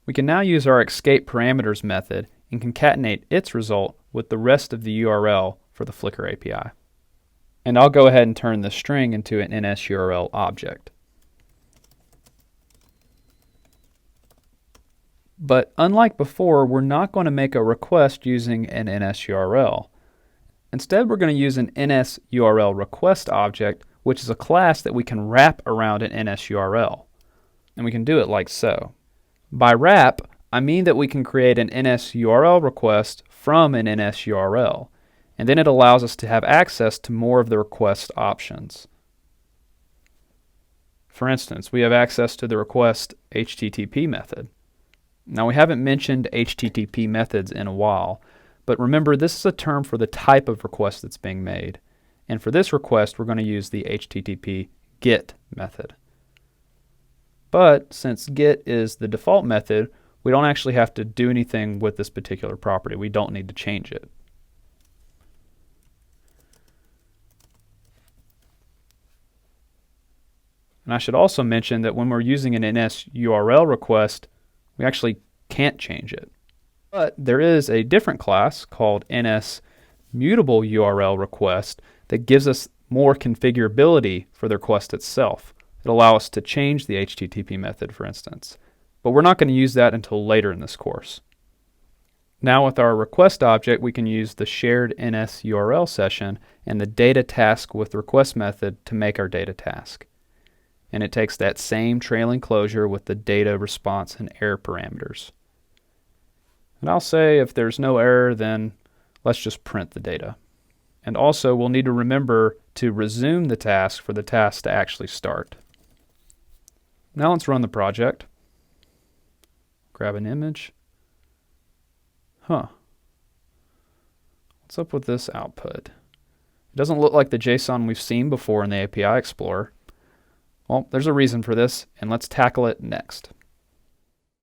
We can now use our escape parameters method and concatenate its result with the rest of the URL for the Flickr API. And I'll go ahead and turn the string into an NSURL object. But unlike before, we're not going to make a request using an NSURL. Instead, we're going to use an NSURL request object, which is a class that we can wrap around an NSURL. And we can do it like so. By wrap, I mean that we can create an NSURL request from an NSURL, and then it allows us to have access to more of the request options. For instance, we have access to the request HTTP method. Now, we haven't mentioned HTTP methods in a while, but remember, this is a term for the type of request that's being made. And for this request, we're going to use the HTTP GET method. But since GET is the default method, we don't actually have to do anything with this particular property. We don't need to change it. And I should also mention that when we're using an NSURL request, we actually can't change it. But there is a different class called NSMutableURL request that gives us more configurability for the request itself. It'll allow us to change the HTTP method, for instance. But we're not going to use that until later in this course. Now with our request object, we can use the shared NSURL session and the data task with request method to make our data task. And it takes that same trailing closure with the data, response, and error parameters. And I'll say if there's no error, then let's just print the data. And also, we'll need to remember to resume the task for the task to actually start. Now let's run the project. Grab an image. What's up with this output? It doesn't look like the JSON we've seen before in the API Explorer. Well, there's a reason for this, and let's tackle it next.